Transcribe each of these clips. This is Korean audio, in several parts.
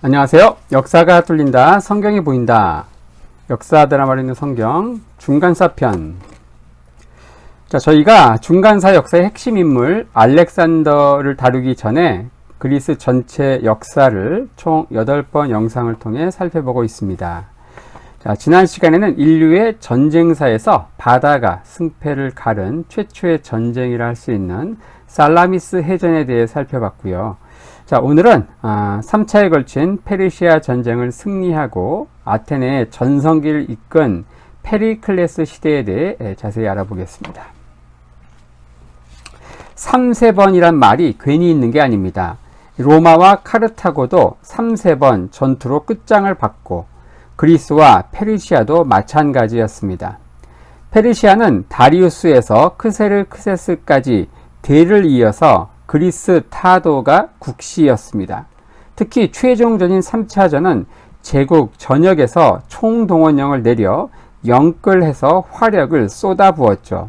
안녕하세요. 역사가 뚫린다. 성경이 보인다. 역사 드라마로 있는 성경 중간사 편. 자, 저희가 중간사 역사의 핵심 인물 알렉산더를 다루기 전에 그리스 전체 역사를 총 8번 영상을 통해 살펴보고 있습니다. 자, 지난 시간에는 인류의 전쟁사에서 바다가 승패를 가른 최초의 전쟁이라 할 수 있는 살라미스 해전에 대해 살펴봤고요. 자, 오늘은 3차에 걸친 페르시아 전쟁을 승리하고 아테네의 전성기를 이끈 페리클레스 시대에 대해 자세히 알아보겠습니다. 3세번이란 말이 괜히 있는 게 아닙니다. 로마와 카르타고도 3세번 전투로 끝장을 받고 그리스와 페르시아도 마찬가지였습니다. 페르시아는 다리우스에서 크세르크세스까지 대를 이어서 그리스 타도가 국시였습니다. 특히 최종전인 3차전은 제국 전역에서 총동원령을 내려 영끌해서 화력을 쏟아부었죠.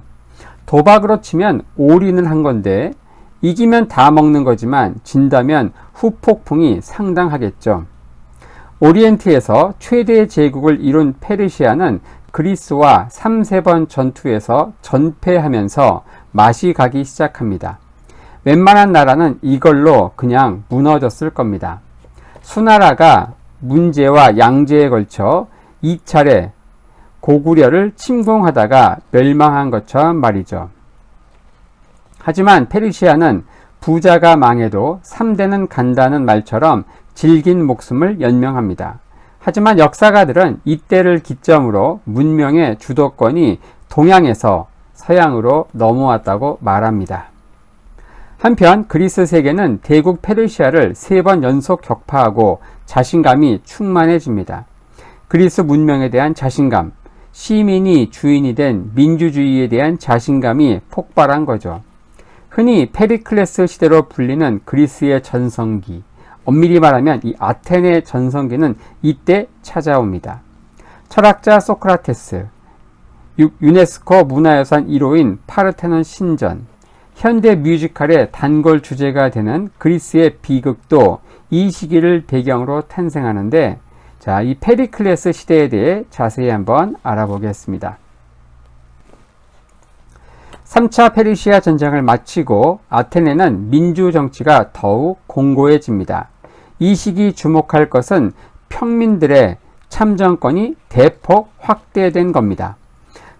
도박으로 치면 올인을 한 건데 이기면 다 먹는 거지만 진다면 후폭풍이 상당하겠죠. 오리엔트에서 최대의 제국을 이룬 페르시아는 그리스와 3세번 전투에서 전패하면서 맛이 가기 시작합니다. 웬만한 나라는 이걸로 그냥 무너졌을 겁니다. 수나라가 문제와 양제에 걸쳐 2차례 고구려를 침공하다가 멸망한 것처럼 말이죠. 하지만 페르시아는 부자가 망해도 3대는 간다는 말처럼 질긴 목숨을 연명합니다. 하지만 역사가들은 이때를 기점으로 문명의 주도권이 동양에서 서양으로 넘어왔다고 말합니다. 한편 그리스 세계는 대국 페르시아를 3번 연속 격파하고 자신감이 충만해집니다. 그리스 문명에 대한 자신감, 시민이 주인이 된 민주주의에 대한 자신감이 폭발한 거죠. 흔히 페리클레스 시대로 불리는 그리스의 전성기, 엄밀히 말하면 이 아테네 전성기는 이때 찾아옵니다. 철학자 소크라테스, 유네스코 문화유산 1호인 파르테논 신전, 현대 뮤지컬의 단골 주제가 되는 그리스의 비극도 이 시기를 배경으로 탄생하는데, 자, 이 페리클레스 시대에 대해 자세히 한번 알아보겠습니다. 3차 페르시아 전쟁을 마치고 아테네는 민주 정치가 더욱 공고해집니다. 이 시기 주목할 것은 평민들의 참정권이 대폭 확대된 겁니다.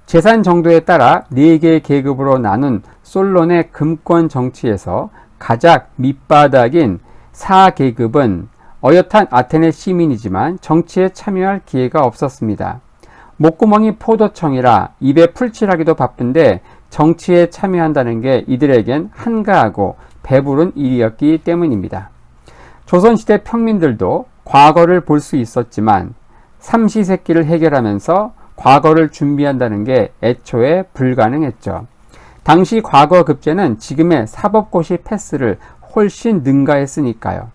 재산 정도에 따라 4개 계급으로 나눈 솔론의 금권 정치에서 가장 밑바닥인 4계급은 어엿한 아테네 시민이지만 정치에 참여할 기회가 없었습니다. 목구멍이 포도청이라 입에 풀칠하기도 바쁜데 정치에 참여한다는 게 이들에겐 한가하고 배부른 일이었기 때문입니다. 조선시대 평민들도 과거를 볼 수 있었지만 삼시세끼를 해결하면서 과거를 준비한다는 게 애초에 불가능했죠. 당시 과거 급제는 지금의 사법고시 패스를 훨씬 능가했으니까요.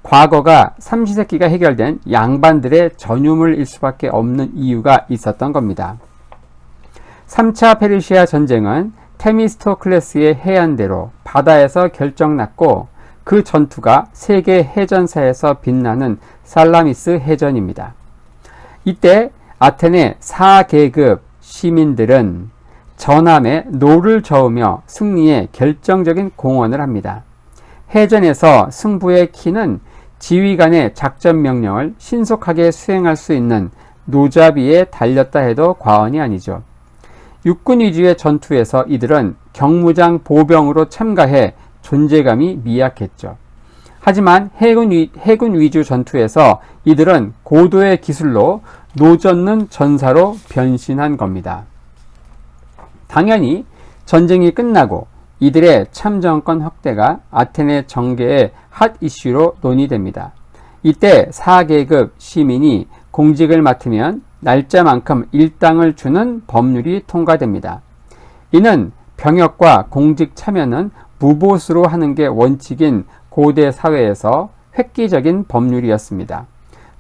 과거가 삼시세끼가 해결된 양반들의 전유물일 수밖에 없는 이유가 있었던 겁니다. 3차 페르시아 전쟁은 테미스토클레스의 해안대로 바다에서 결정났고 그 전투가 세계 해전사에서 빛나는 살라미스 해전입니다. 이때 아테네 4계급 시민들은 전함에 노를 저으며 승리에 결정적인 공헌을 합니다. 해전에서 승부의 키는 지휘관의 작전 명령을 신속하게 수행할 수 있는 노자비에 달렸다 해도 과언이 아니죠. 육군 위주의 전투에서 이들은 경무장 보병으로 참가해 존재감이 미약했죠. 하지만 해군 위주 전투에서 이들은 고도의 기술로 노젓는 전사로 변신한 겁니다. 당연히 전쟁이 끝나고 이들의 참정권 확대가 아테네 정계의 핫 이슈로 논의됩니다. 이때 4계급 시민이 공직을 맡으면 날짜만큼 일당을 주는 법률이 통과됩니다. 이는 병역과 공직 참여는 무보수로 하는 게 원칙인 고대 사회에서 획기적인 법률이었습니다.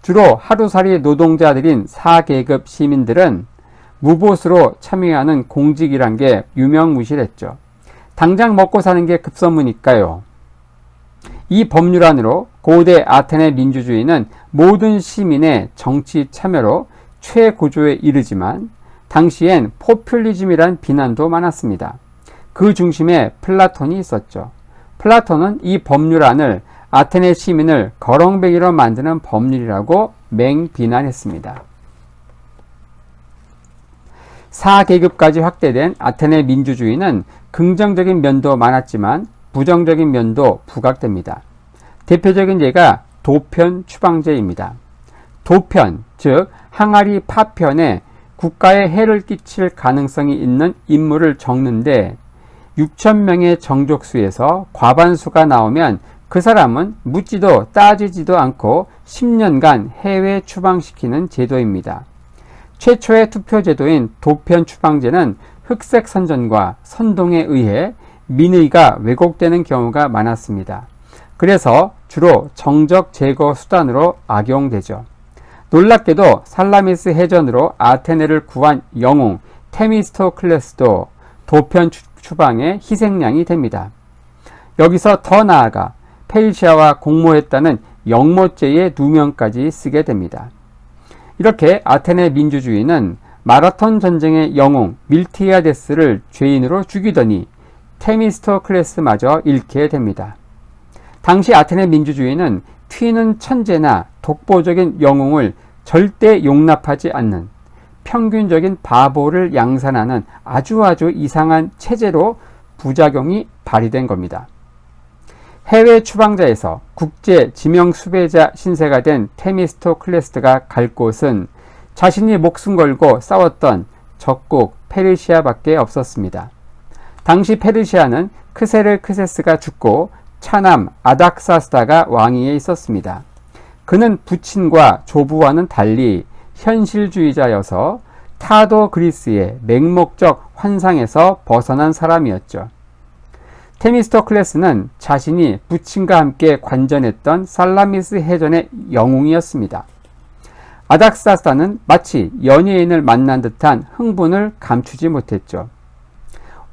주로 하루살이 노동자들인 4계급 시민들은 무보수로 참여하는 공직이란 게 유명무실했죠. 당장 먹고 사는 게 급선무니까요. 이 법률안으로 고대 아테네 민주주의는 모든 시민의 정치 참여로 최고조에 이르지만 당시엔 포퓰리즘이란 비난도 많았습니다. 그 중심에 플라톤이 있었죠. 플라톤은 이 법률안을 아테네 시민을 거렁뱅이로 만드는 법률이라고 맹비난했습니다. 4계급까지 확대된 아테네 민주주의는 긍정적인 면도 많았지만 부정적인 면도 부각됩니다. 대표적인 예가 도편 추방제입니다. 도편, 즉 항아리 파편에 국가에 해를 끼칠 가능성이 있는 인물을 적는데 6,000명의 정족수에서 과반수가 나오면 그 사람은 묻지도 따지지도 않고 10년간 해외 추방시키는 제도입니다. 최초의 투표제도인 도편 추방제는 흑색 선전과 선동에 의해 민의가 왜곡되는 경우가 많았습니다. 그래서 주로 정적 제거 수단으로 악용되죠. 놀랍게도 살라미스 해전으로 아테네를 구한 영웅 테미스토클레스도 도편 추방의 희생양이 됩니다. 여기서 더 나아가 페르시아와 공모했다는 영모죄의 누명까지 쓰게 됩니다. 이렇게 아테네 민주주의는 마라톤 전쟁의 영웅 밀티아데스를 죄인으로 죽이더니 테미스토클레스마저 잃게 됩니다. 당시 아테네 민주주의는 튀는 천재나 독보적인 영웅을 절대 용납하지 않는 평균적인 바보를 양산하는 아주 이상한 체제로 부작용이 발휘된 겁니다. 해외 추방자에서 국제 지명 수배자 신세가 된 테미스토클레스가 갈 곳은 자신이 목숨 걸고 싸웠던 적국 페르시아밖에 없었습니다. 당시 페르시아는 크세르크세스가 죽고 차남 아닥사스다가 왕위에 있었습니다. 그는 부친과 조부와는 달리 현실주의자여서 타도 그리스의 맹목적 환상에서 벗어난 사람이었죠. 테미스토클레스는 자신이 부친과 함께 관전했던 살라미스 해전의 영웅이었습니다. 아닥사스다는 마치 연예인을 만난 듯한 흥분을 감추지 못했죠.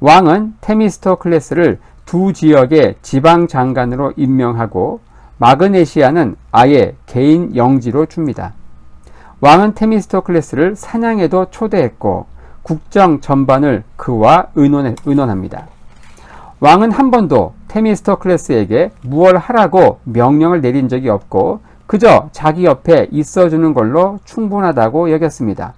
왕은 테미스토클레스를 두 지역의 지방장관으로 임명하고 마그네시아는 아예 개인 영지로 줍니다. 왕은 테미스토클레스를 사냥에도 초대했고 국정 전반을 그와 의논합니다. 왕은 한 번도 테미스토클레스에게 무얼 하라고 명령을 내린 적이 없고 그저 자기 옆에 있어주는 걸로 충분하다고 여겼습니다.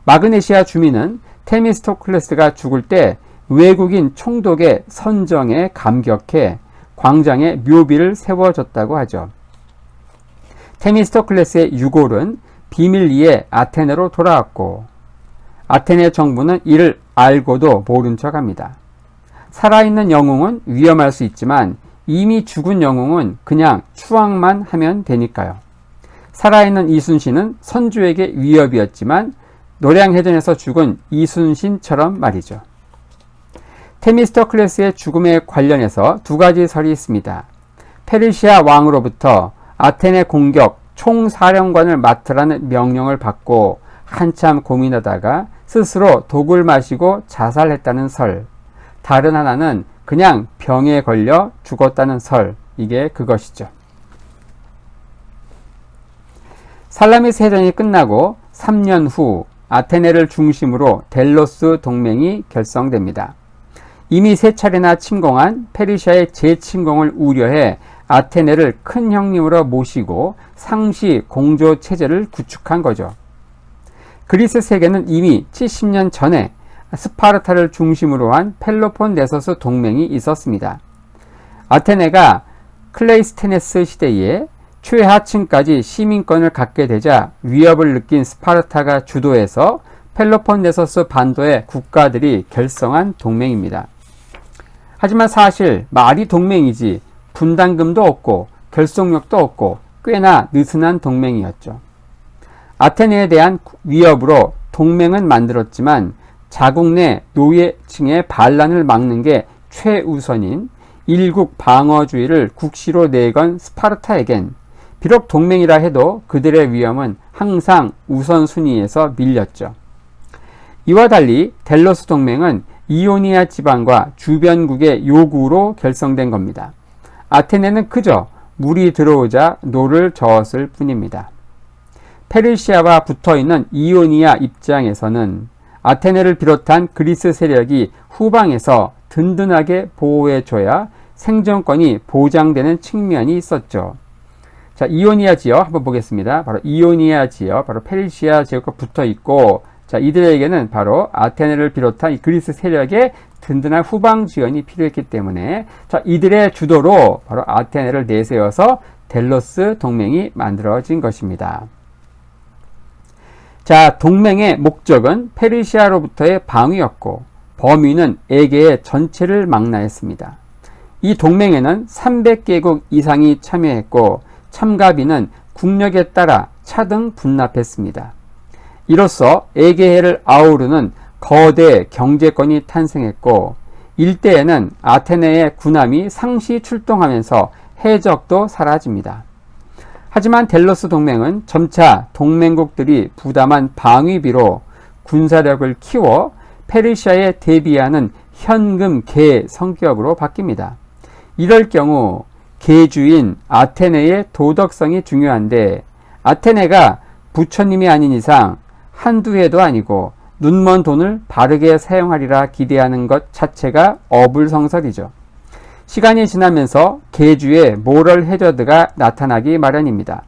마그네시아 주민은 테미스토클레스가 죽을 때 외국인 총독의 선정에 감격해 광장에 묘비를 세워줬다고 하죠. 테미스토클레스의 유골은 비밀리에 아테네로 돌아왔고 아테네 정부는 이를 알고도 모른 척합니다. 살아있는 영웅은 위험할 수 있지만 이미 죽은 영웅은 그냥 추앙만 하면 되니까요. 살아있는 이순신은 선조에게 위협이었지만 노량해전에서 죽은 이순신처럼 말이죠. 테미스토클레스의 죽음에 관련해서 두 가지 설이 있습니다. 페르시아 왕으로부터 아테네 공격 총사령관을 맡으라는 명령을 받고 한참 고민하다가 스스로 독을 마시고 자살했다는 설. 다른 하나는 그냥 병에 걸려 죽었다는 설. 이게 그것이죠. 살라미스 해전이 끝나고 3년 후 아테네를 중심으로 델로스 동맹이 결성됩니다. 이미 3차례나 침공한 페르시아의 재침공을 우려해 아테네를 큰 형님으로 모시고 상시 공조 체제를 구축한 거죠. 그리스 세계는 이미 70년 전에 스파르타를 중심으로 한 펠로폰네소스 동맹이 있었습니다. 아테네가 클레이스테네스 시대에 최하층까지 시민권을 갖게 되자 위협을 느낀 스파르타가 주도해서 펠로폰네소스 반도의 국가들이 결성한 동맹입니다. 하지만 사실 말이 동맹이지 분담금도 없고 결속력도 없고 꽤나 느슨한 동맹이었죠. 아테네에 대한 위협으로 동맹은 만들었지만 자국 내 노예층의 반란을 막는 게 최우선인 일국 방어주의를 국시로 내건 스파르타에겐 비록 동맹이라 해도 그들의 위험은 항상 우선순위에서 밀렸죠. 이와 달리 델로스 동맹은 이오니아 지방과 주변국의 요구로 결성된 겁니다. 아테네는 그저 물이 들어오자 노를 저었을 뿐입니다. 페르시아와 붙어있는 이오니아 입장에서는 아테네를 비롯한 그리스 세력이 후방에서 든든하게 보호해줘야 생존권이 보장되는 측면이 있었죠. 자, 이오니아 지역 한번 보겠습니다. 바로 이오니아 지역, 바로 페르시아 지역과 붙어 있고, 자, 이들에게는 바로 아테네를 비롯한 이 그리스 세력의 든든한 후방 지원이 필요했기 때문에, 자, 이들의 주도로 바로 아테네를 내세워서 델로스 동맹이 만들어진 것입니다. 자, 동맹의 목적은 페르시아로부터의 방위였고, 범위는 에게의 전체를 망라했습니다. 이 동맹에는 300개국 이상이 참여했고, 참가비는 국력에 따라 차등 분납했습니다. 이로써 에게해를 아우르는 거대 경제권이 탄생했고, 일대에는 아테네의 군함이 상시 출동하면서 해적도 사라집니다. 하지만 델로스 동맹은 점차 동맹국들이 부담한 방위비로 군사력을 키워 페르시아에 대비하는 현금 개 성격으로 바뀝니다. 이럴 경우 개주인 아테네의 도덕성이 중요한데, 아테네가 부처님이 아닌 이상 한두 해도 아니고 눈먼 돈을 바르게 사용하리라 기대하는 것 자체가 어불성설이죠. 시간이 지나면서 개주의 모럴 해저드가 나타나기 마련입니다.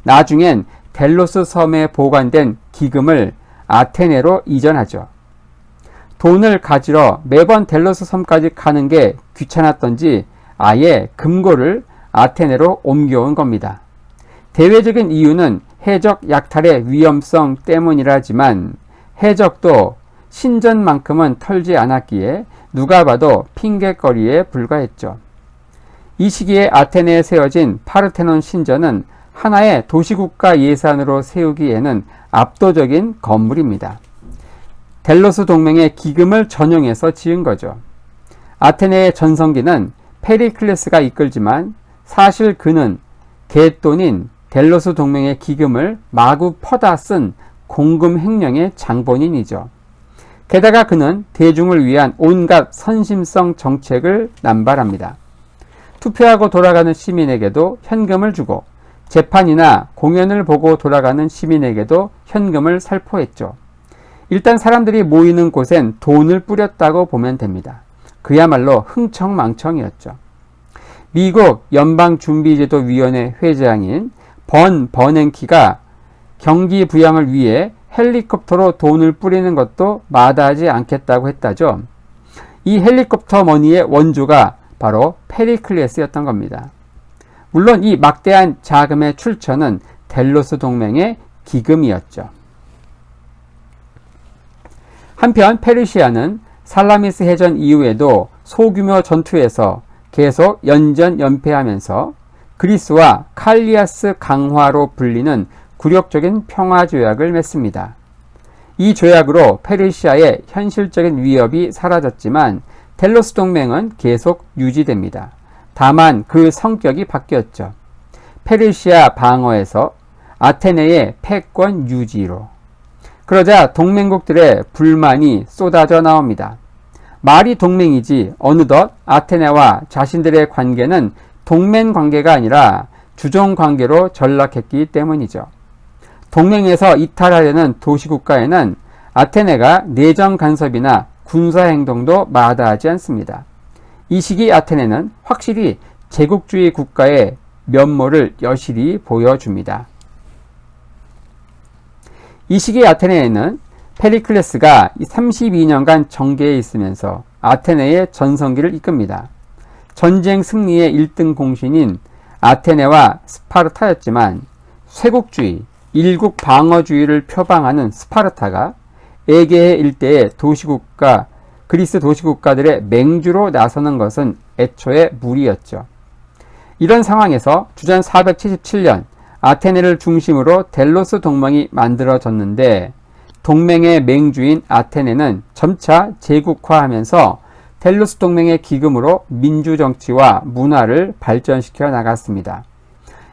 나중엔 델로스 섬에 보관된 기금을 아테네로 이전하죠. 돈을 가지러 매번 델로스 섬까지 가는 게 귀찮았던지 아예 금고를 아테네로 옮겨온 겁니다. 대외적인 이유는 해적 약탈의 위험성 때문이라지만 해적도 신전만큼은 털지 않았기에 누가 봐도 핑곗거리에 불과했죠. 이 시기에 아테네에 세워진 파르테논 신전은 하나의 도시국가 예산으로 세우기에는 압도적인 건물입니다. 델로스 동맹의 기금을 전용해서 지은 거죠. 아테네의 전성기는 페리클레스가 이끌지만 사실 그는 갯돈인 델로스 동맹의 기금을 마구 퍼다 쓴 공금 횡령의 장본인이죠. 게다가 그는 대중을 위한 온갖 선심성 정책을 남발합니다. 투표하고 돌아가는 시민에게도 현금을 주고 재판이나 공연을 보고 돌아가는 시민에게도 현금을 살포했죠. 일단 사람들이 모이는 곳엔 돈을 뿌렸다고 보면 됩니다. 그야말로 흥청망청이었죠. 미국 연방준비제도위원회 회장인 번 버냉키가 경기 부양을 위해 헬리콥터로 돈을 뿌리는 것도 마다하지 않겠다고 했다죠. 이 헬리콥터 머니의 원조가 바로 페리클레스였던 겁니다. 물론 이 막대한 자금의 출처는 델로스 동맹의 기금이었죠. 한편 페르시아는 살라미스 해전 이후에도 소규모 전투에서 계속 연전연패하면서 그리스와 칼리아스 강화로 불리는 굴욕적인 평화조약을 맺습니다. 이 조약으로 페르시아의 현실적인 위협이 사라졌지만 델로스 동맹은 계속 유지됩니다. 다만 그 성격이 바뀌었죠. 페르시아 방어에서 아테네의 패권 유지로. 그러자 동맹국들의 불만이 쏟아져 나옵니다. 말이 동맹이지 어느덧 아테네와 자신들의 관계는 동맹 관계가 아니라 주종 관계로 전락했기 때문이죠. 동맹에서 이탈하려는 도시국가에는 아테네가 내정 간섭이나 군사 행동도 마다하지 않습니다. 이 시기 아테네는 확실히 제국주의 국가의 면모를 여실히 보여줍니다. 이 시기 아테네에는 페리클레스가 32년간 정계에 있으면서 아테네의 전성기를 이끕니다. 전쟁 승리의 1등 공신인 아테네와 스파르타였지만 쇄국주의, 일국 방어주의를 표방하는 스파르타가 에게해 일대의 도시국가, 그리스 도시국가들의 맹주로 나서는 것은 애초에 무리였죠. 이런 상황에서 주전 477년 아테네를 중심으로 델로스 동맹이 만들어졌는데 동맹의 맹주인 아테네는 점차 제국화하면서 델로스 동맹의 기금으로 민주정치와 문화를 발전시켜 나갔습니다.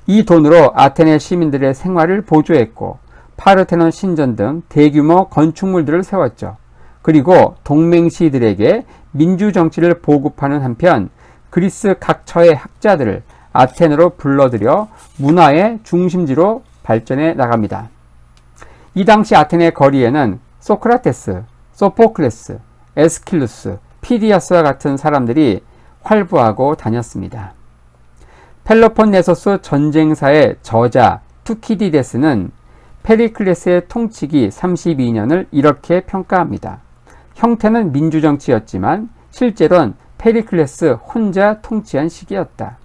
이 돈으로 아테네 시민들의 생활을 보조했고 파르테논 신전 등 대규모 건축물들을 세웠죠. 그리고 동맹시들에게 민주정치를 보급하는 한편 그리스 각처의 학자들을 아테네로 불러들여 문화의 중심지로 발전해 나갑니다. 이 당시 아테네 거리에는 소크라테스, 소포클레스, 에스킬루스, 피디아스와 같은 사람들이 활보하고 다녔습니다. 펠로폰네소스 전쟁사의 저자 투키디데스는 페리클레스의 통치기 32년을 이렇게 평가합니다. 형태는 민주정치였지만 실제로는 페리클레스 혼자 통치한 시기였다.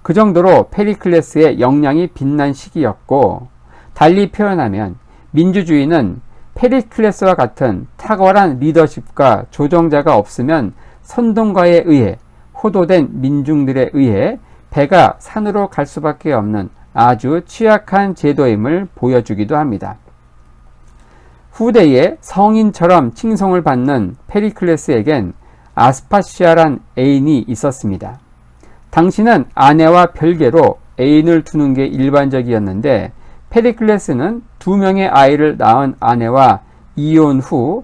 그 정도로 페리클레스의 역량이 빛난 시기였고, 달리 표현하면 민주주의는 페리클레스와 같은 탁월한 리더십과 조정자가 없으면 선동가에 의해 호도된 민중들에 의해 배가 산으로 갈 수밖에 없는 아주 취약한 제도임을 보여주기도 합니다. 후대에 성인처럼 칭송을 받는 페리클레스에겐 아스파시아란 애인이 있었습니다. 당신은 아내와 별개로 애인을 두는 게 일반적이었는데 페리클레스는 2명의 아이를 낳은 아내와 이혼 후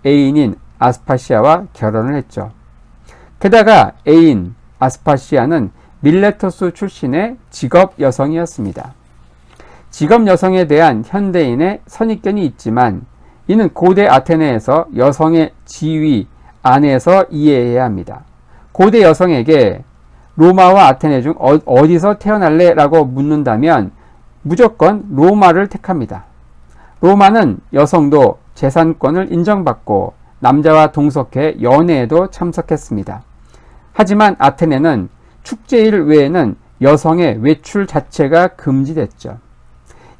애인인 아스파시아와 결혼을 했죠. 게다가 애인 아스파시아는 밀레토스 출신의 직업 여성이었습니다. 직업 여성에 대한 현대인의 선입견이 있지만 이는 고대 아테네에서 여성의 지위 안에서 이해해야 합니다. 고대 여성에게 로마와 아테네 중 어디서 태어날래? 라고 묻는다면 무조건 로마를 택합니다. 로마는 여성도 재산권을 인정받고 남자와 동석해 연애에도 참석했습니다. 하지만 아테네는 축제일 외에는 여성의 외출 자체가 금지됐죠.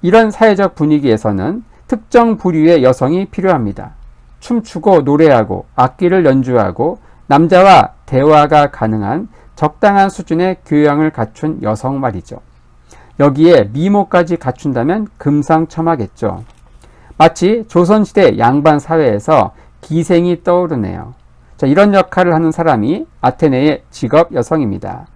이런 사회적 분위기에서는 특정 부류의 여성이 필요합니다. 춤추고 노래하고 악기를 연주하고 남자와 대화가 가능한 적당한 수준의 교養을 갖춘 여성 말이죠. 여기에 미모까지 갖춘다면 금상첨화겠죠. 마치 조선시대 양반 사회에서 기생이 떠오르네요. 자, 이런 역할을 하는 사람이 아테네의 직업 여성입니다.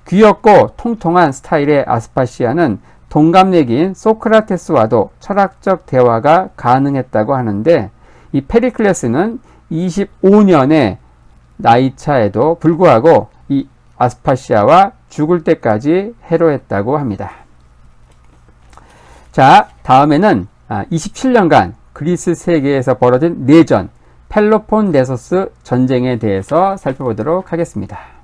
귀엽고 통통한 스타일의 아스파시아는 동갑내기인 소크라테스와도 철학적 대화가 가능했다고 하는데 이 페리클레스는 25년의 나이 차에도 불구하고 이 아스파시아와 죽을 때까지 해로했다고 합니다. 자, 다음에는 27년간 그리스 세계에서 벌어진 내전 펠로폰네소스 전쟁에 대해서 살펴보도록 하겠습니다.